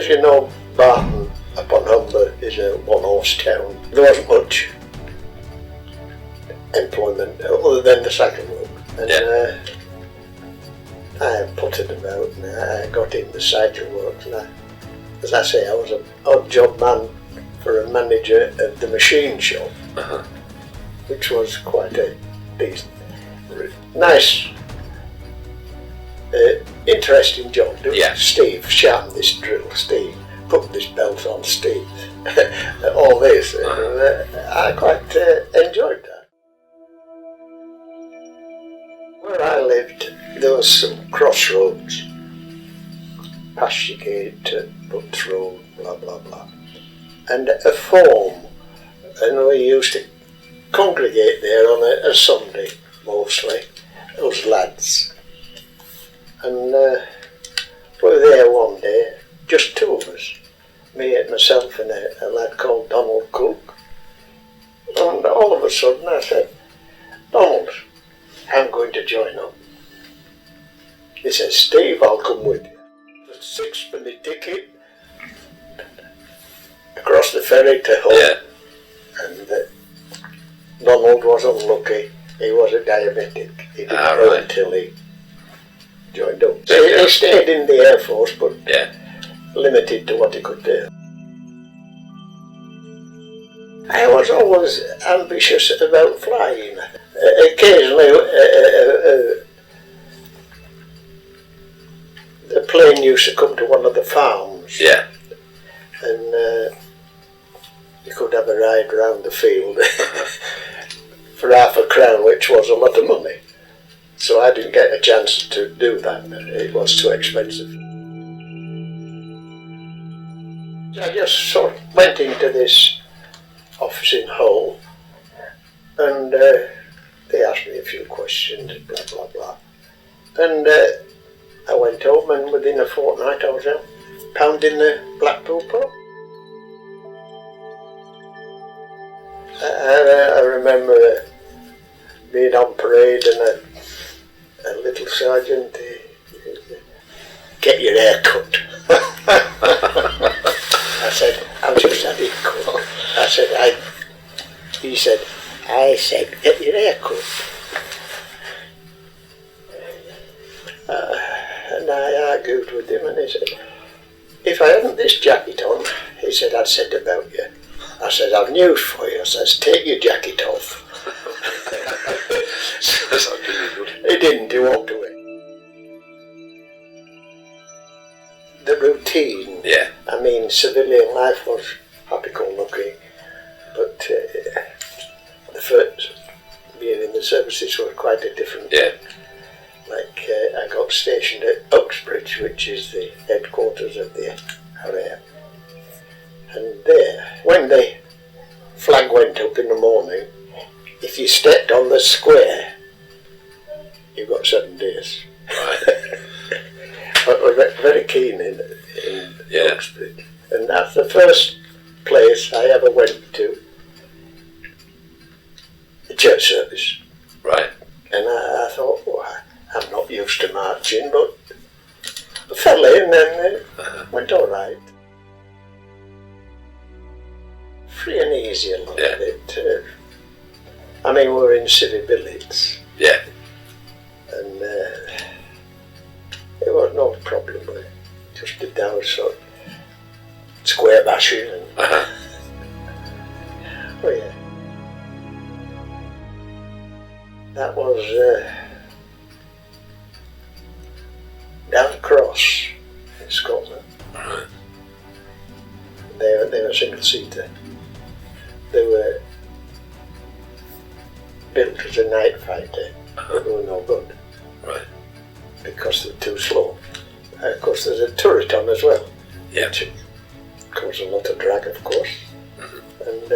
as you know, Barton upon Humber is a one-horse town. There wasn't much employment other than the cycle work. And I putted about and I got into cycle work. And as I say, I was an odd job man for a manager of the machine shop, which was quite a decent, nice, interesting job. Steve, sharpen this drill, Steve, put this belt on, Steve, all this. I quite enjoyed that. Where I lived, there was some crossroads, Pasture Gate, Butts Road, blah blah blah, and a farm, and we used to congregate there on a Sunday mostly, those lads, and we were there one day, just two of us, me and myself and a lad called Donald Cook, and all of a sudden I said, Donald, I'm going to join up. He says, Steve, I'll come with you. The sixpenny ticket across the ferry to Hull. And Donald was unlucky. He was a diabetic. He didn't know until he joined up. So he stayed in the Air Force, but limited to what he could do. I was always ambitious about flying. Occasionally, the plane used to come to one of the farms, and you could have a ride around the field for £0.50, which was a lot of money. So I didn't get a chance to do that. It was too expensive. I just sort of went into this office in Hull, and they asked me a few questions, blah blah blah, and I went home, and within a fortnight I was out pounding the Blackpool pub. I remember being on parade, and a little sergeant, get your hair cut. I said, I've just had it cut. He said, I said, get your hair cut. And I argued with him, and he said, if I hadn't this jacket on, he said, I'd said about you. I said, I've news for you. I says, take your jacket off. He didn't, he walked away. The routine, I mean, civilian life was happy-go-lucky, but the first being in the services was quite a different thing. Like, I got stationed at Uxbridge, which is the headquarters of the RAF. And there, when the flag went up in the morning, if you stepped on the square, you got 7 days. Right. But we're very keen in Uxbridge. And that's the first place I ever went to, the church service. Right. And I thought, well, I'm not used to marching, but I fell in and went all right. Free and easy a lot of it. I mean, we were in civvy billets. Yeah. And it was no problem. We just did our sort of square bashing and oh yeah. That was down across in Scotland. They were single-seater. They were built as a night fighter, but they were no good. Right. Because they're too slow. Of course, there's a turret on as well. Yeah. Which caused a lot of drag, of course. And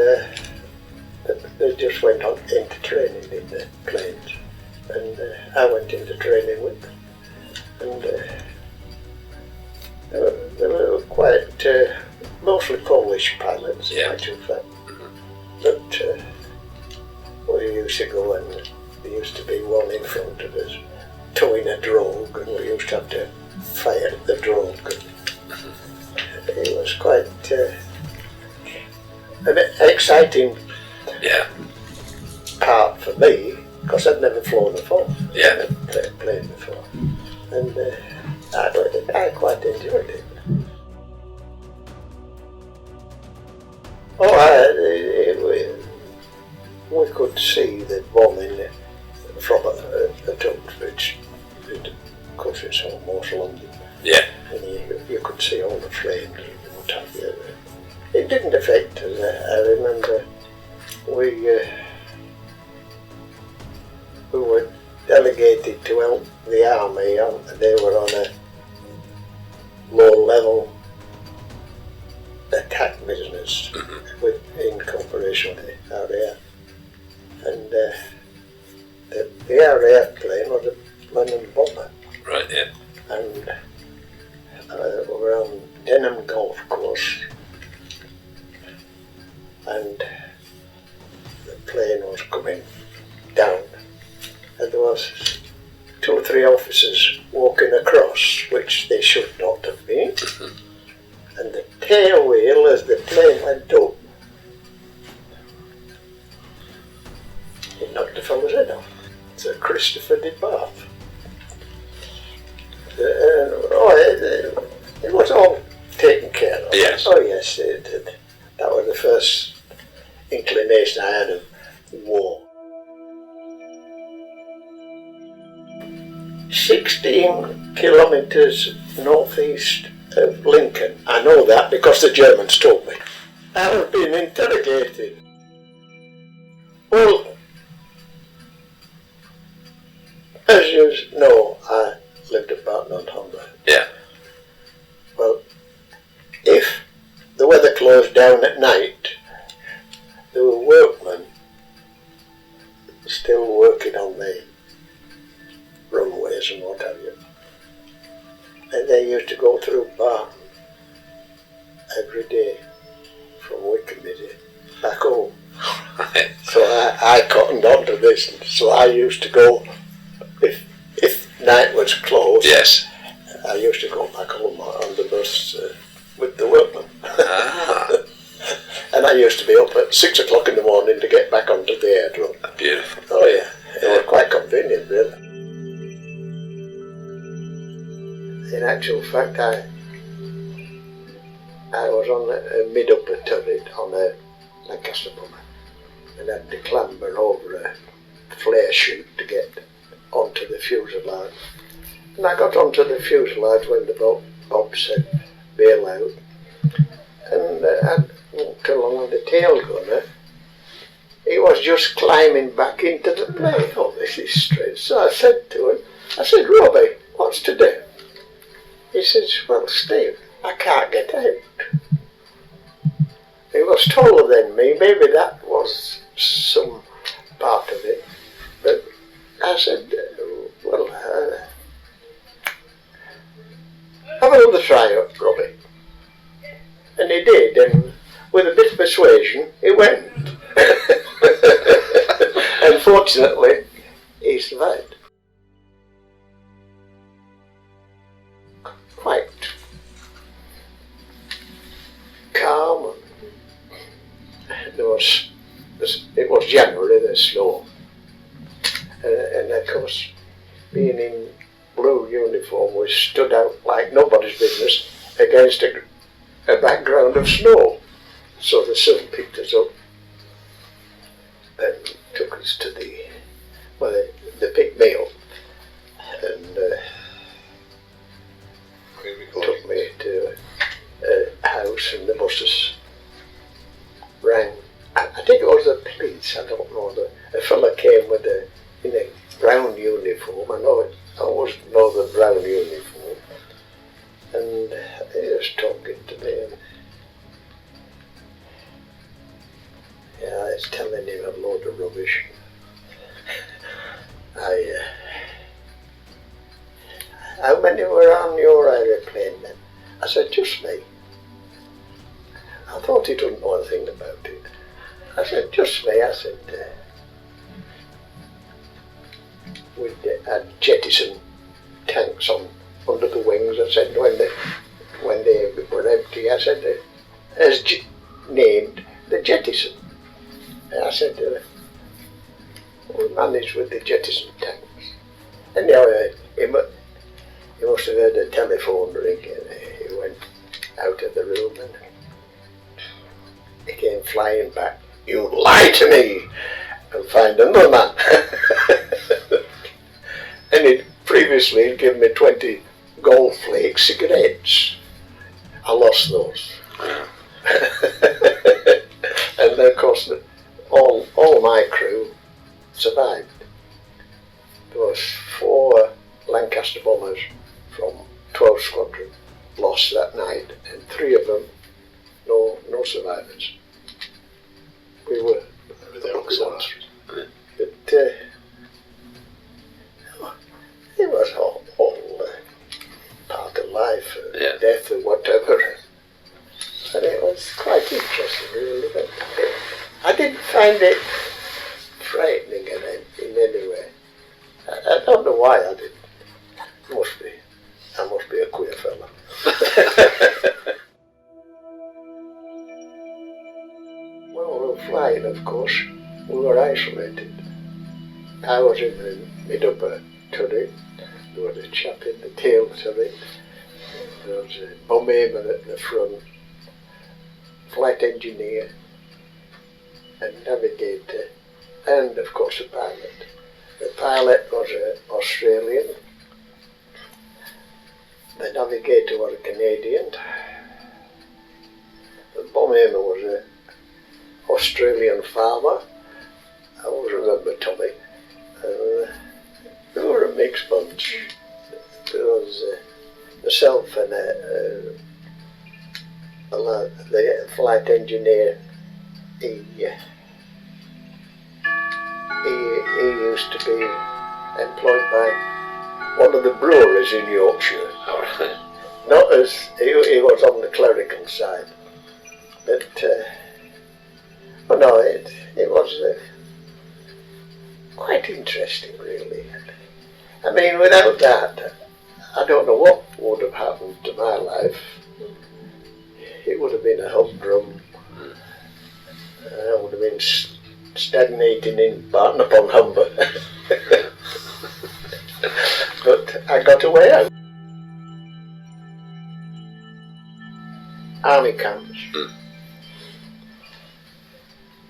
they just went on into training in the planes. And I went into training with them. And they were quite mostly Polish pilots, in actual fact. But we used to go, and there used to be one in front of us towing a drogue, and we used to have to fire the drogue. And exciting part for me, because I'd never flown before. Yeah. I'd played before. And I quite enjoyed it. We could see the bombing from a Tunbridge. Of course, it's almost London. Yeah. And you could see all the flames and what have you. It didn't affect us. I remember we were delegated to help the army. They were on a low-level attack business in cooperation with the RAF. And the RAF plane was a London bomber. Right, yeah. And we were on Denham Golf Course, and the plane was coming down, and there was 2 or 3 officers walking across, which they should not have been. And the tail wheel, as the plane went up, it knocked the fellow's head off. Sir Christopher de Bath. It was all taken care of. Yes. Oh yes, that was the first inclination I had of war. 16 kilometres northeast of Lincoln. I know that because the Germans told me. I was being interrogated. Well, as you know, I lived at Barton-on-Humber. Yeah. Well, if the weather closed down at night, there were workmen still working on the runways and what have you. And they used to go through Barton every day from wikimedia back home. Right. So I cottoned onto this, and so I used to go, if night was closed, Yes. I used to go back home on the bus with the workmen. Ah. And I used to be up at 6 o'clock in the morning to get back onto the aerodrome. Beautiful. Oh yeah, it was quite convenient really. In actual fact, I was on a mid-upper turret on a Lancaster bomber, and I had to clamber over a flare chute to get onto the fuselage. And I got onto the fuselage when the Bob said bail out, and I walked along with the tail gunner. He was just climbing back into the plane. Oh, this is strange. So I said to him, Robbie, what's to do? He says, well, Steve, I can't get out. He was taller than me, maybe that was some part of it. But I said, well, have another try up, Robbie. And he did, and with a bit of persuasion, he went. Unfortunately, he survived. Quite calm. It was January, there's snow. And of course, being in blue uniform, we stood out like nobody's business against a background of snow. So the sun picked us up and took us to they picked me up and took me to a house, and the buses rang. I think it was the police, I don't know. A fella came in a brown uniform. I always know the brown uniform. And he was talking to me, and I was telling him a load of rubbish. How many were on your aeroplane then? I said, just me. I thought he didn't know a thing about it. I said, just me. I said, we had jettison tanks under the wings. I said, when they were empty, I said, as named the jettison. And I said to her, we managed with the jettison tanks. Anyhow, he must have heard a telephone ring, and he went out of the room and he came flying back. You lie to me! I'll find another man. And he'd previously given me 20 gold flake cigarettes. I lost those. And of course, all my crew survived. There was 4 Lancaster bombers from 12th Squadron lost that night, and 3 of them, no survivors. We were the ones. But it was all part of life, death or whatever. And it was quite interesting, really. But I didn't find it frightening in any way. I don't know why I didn't. I must be a queer fella. When we were flying, of course, we were isolated. I was in the mid-upper turret. There was a chap in the tail turret. There was a bomb aimer at the front, flight engineer, and navigator, and of course a pilot. The pilot was Australian. The navigator was a Canadian. The bomb aimer was an Australian farmer. I always remember Tommy. We were a mixed bunch. There was myself and the flight engineer. He used to be employed by one of the breweries in Yorkshire. Not as he was on the clerical side, but no, it was quite interesting, really. I mean, without that, I don't know what would have happened to my life. It would have been a humdrum. I would have been stagnating in Barton upon Humber. But I got away out. Army camps.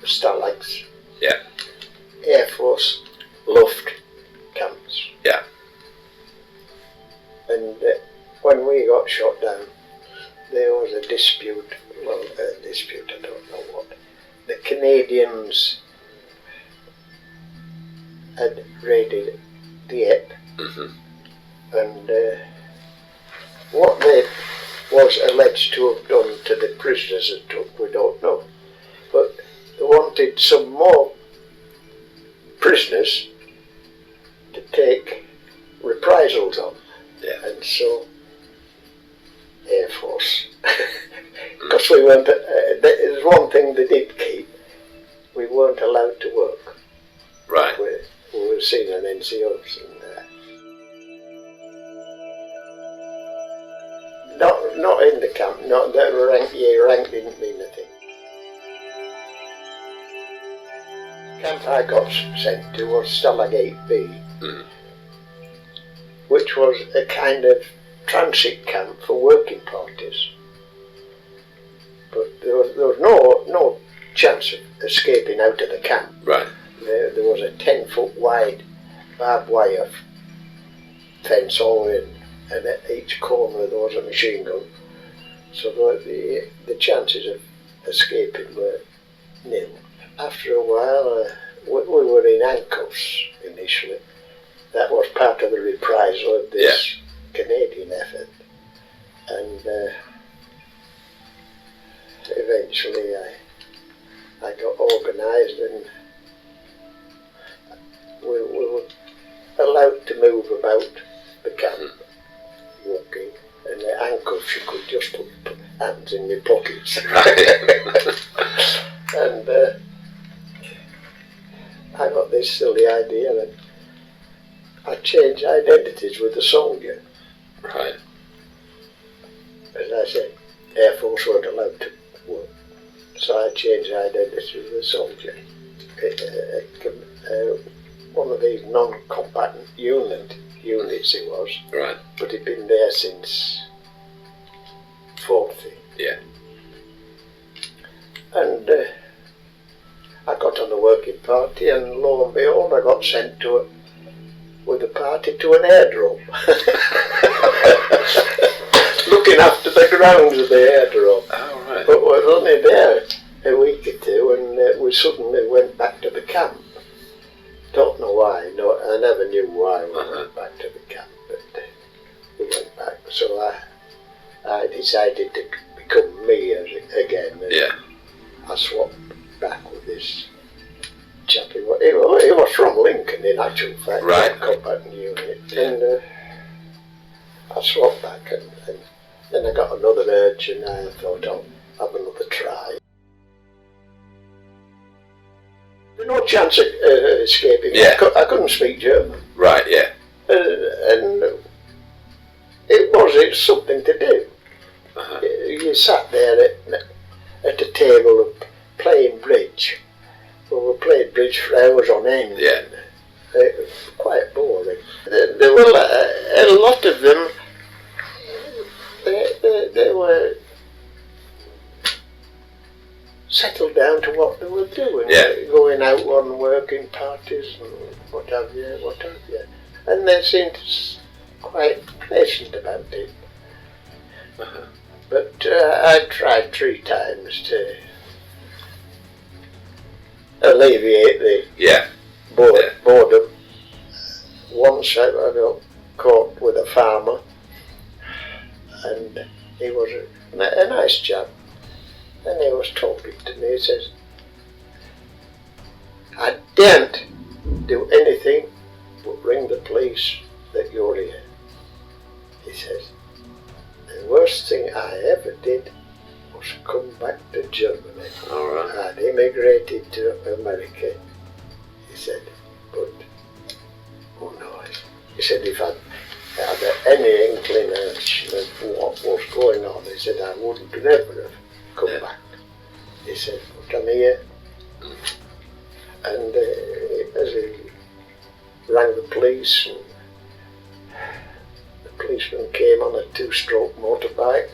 Stalags. Yeah. Airforce Luft camps. Yeah. And when we got shot down, there was a dispute. Well, a dispute, I don't know what. The Canadians had raided Dieppe, and what they was alleged to have done to the prisoners that took, we don't know. But they wanted some more prisoners to take reprisals on. Yeah. And so, Air Force. Because we weren't, there's one thing they did keep, we weren't allowed to work. Right. We were seen on NCOs. And, not in the camp, not that rank didn't mean a thing. Camp I got sent to was Stalag 8B, which was a kind of transit camp for working parties. But there was no chance of escaping out of the camp. Right. There was a 10-foot wide barbed wire fence all in, and at each corner there was a machine gun. So the chances of escaping were nil. After a while, we were in handcuffs initially. That was part of the reprisal of this Canadian effort. And eventually I got organised, and we were allowed to move about the camp, walking, and the handcuffs you could just put hands in your pockets. And I got this silly idea that I'd change identities with the soldier. Right. As I said, Air Force weren't allowed to work, so I changed identity with the soldier. one of these non-combatant units it was. Right. But he'd been there since 40. Yeah. And I got on the working party, and lo and behold, I got sent with a party to an airdrome. Looking after the grounds of the airdrome. Oh, right. But we was only there a week or two, and we suddenly went back to the camp. Don't know why. No, I never knew why we went back to the camp, but we went back. So I decided to become me again. And yeah. I swapped back with this chap. He was from Lincoln, in actual fact. Right. Combatant unit. Yeah. And I swapped back, and then I got another urge, and I thought I'll have another try. There was no chance of escaping. Yeah. I couldn't speak German. Right, yeah. And it's something to do. Uh-huh. You sat there at a table playing bridge. Well, we played bridge for hours on end. Yeah. It was quite boring. There were a lot of them. They were settled down to what they were doing. Yeah. Going out on working parties and what have you. And they seemed quite pleasant about it. Uh-huh. But I tried 3 times to alleviate the boredom. Once I got caught with a farmer, and he was a nice chap, and he was talking to me. He says, "I daren't do anything but ring the police that you're here." He says, "The worst thing I ever did was come back to Germany. All right. I'd immigrated to America." He said, "But, oh no," he said, "if I'd had any inclination of what was going on," he said, "I wouldn't never have come back." He said, "But I'm here." And as he rang the police, and the policeman came on a 2-stroke motorbike,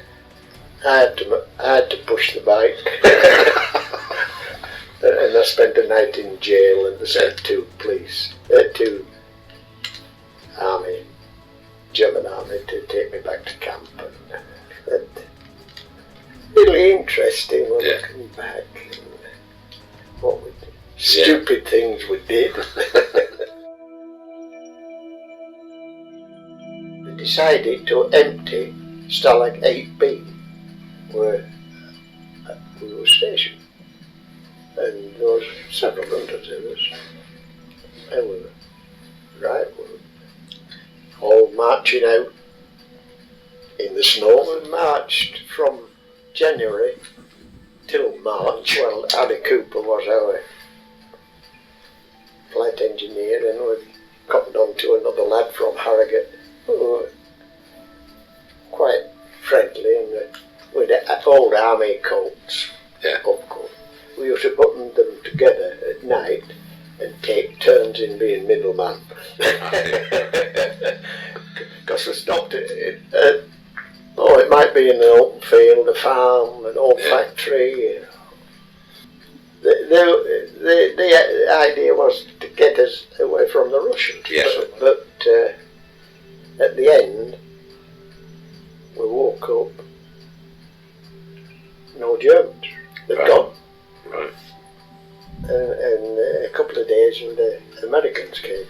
I had to push the bike. And I spent a night in jail, and they sent 2 German army to take me back to camp. And really interesting when I come back, and what stupid things we did. We decided to empty Stalag 8B, where we were stationed. And there was several hundreds of us. And we were all marching out in the snow. We marched from January till March. Well, Harry Cooper was our flight engineer, and we cottoned on to another lad from Heirachy who were quite friendly, and with old army coats. Yeah. Up coat. We used to button them together at night and take turns in being middleman. Because we stopped it might be in an open field, a farm, an old factory. The idea was to get us away from the Russians. Yeah. But at the end, we woke up, no Germans. They'd gone. Right. And a couple of days, and the Americans came.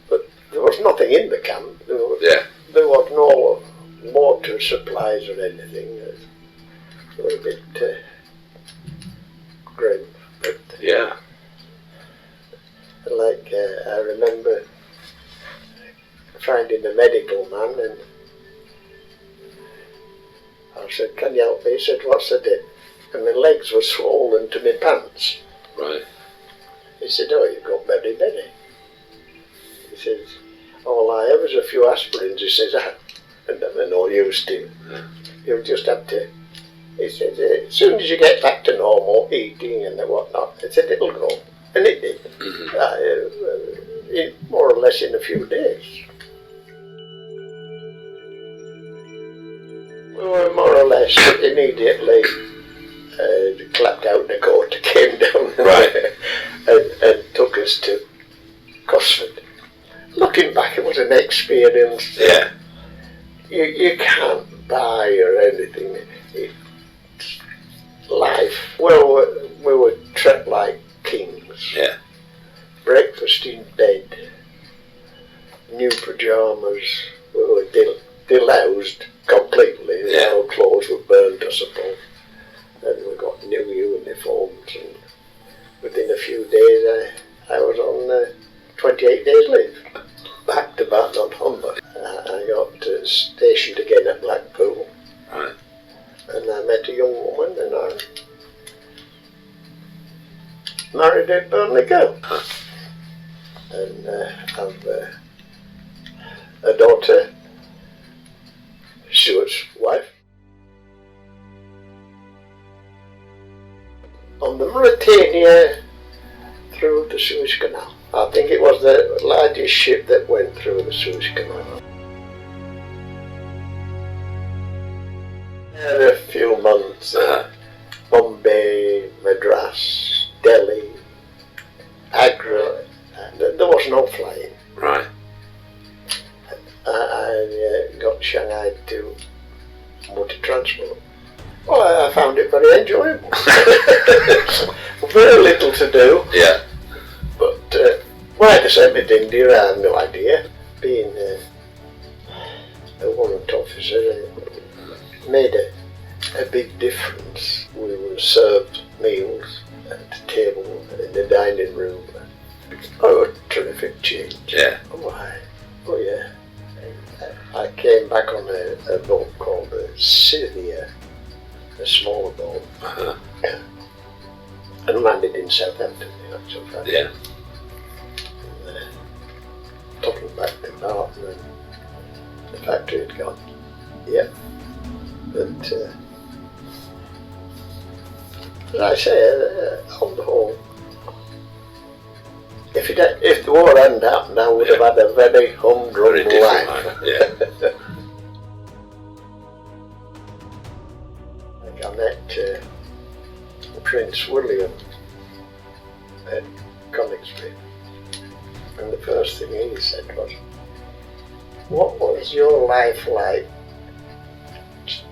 But there was nothing in the camp. There was no water supplies or anything. It was a bit grim. But I remember finding a medical man, and I said, "Can you help me?" He said, "What's the dip?" And my legs were swollen to my pants. Right. He said, "Oh, you've got beriberi." He says, "All I have is a few aspirins." He says, and they're no use to you. You'll just have to, he said, as soon as you get back to normal eating and whatnot, he said, it'll go. And it did. More or less in a few days. We were more or less immediately clapped out the court, came down and took us to Cosford. Looking back, it was an experience. Yeah. You can't buy or anything. It's life. Well, we were treated like kings. Yeah. Breakfast in bed, new pyjamas. We were deloused completely. Yeah. Our clothes were burned, I suppose. And we got new uniforms. And within a few days, I was on 28 days leave. Back to Barton-on-Humber. I got stationed again at Blackpool. Right. And I met a young woman, and I married a Burnley girl. And I've a daughter, Stuart's wife. On the Mauritania through the Suez Canal. I think it was the largest ship that went through the Suez Canal. And a few months, Bombay, Madras, Delhi, Agra, and there was no flying. Right. I got shanghaied to motor transport. Well, I found it very enjoyable. Very little to do. Yeah. But why I sent me to India, I have no idea. Being a warrant officer made a big difference. We were served meals at the table in the dining room. Oh, a terrific change. Yeah. Why? Oh yeah. I came back on a boat called the Cllr, a smaller boat, and landed in Southampton, in actual fact. Yeah. And, talking back to Barton and the factory had gone. Yeah. But as I say, on the whole, if the war hadn't happened, I would have had a very humdrum life. Yeah. I met Prince William at Coningsby, and the first thing he said was, "What was your life like?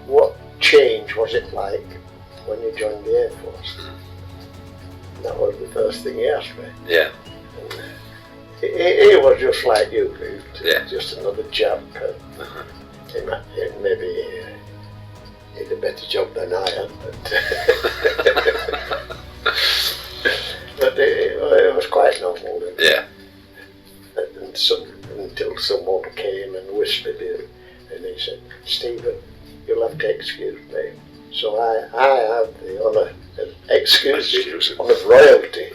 What change was it like when you joined the Air Force?" And that was the first thing he asked me. Yeah. He was just like you, just another chap. Maybe he did a better job than I had, but it was quite normal. Yeah. Until someone came and whispered it, and he said, "Stephen, you'll have to excuse me." So I have the honour of excuse of royalty.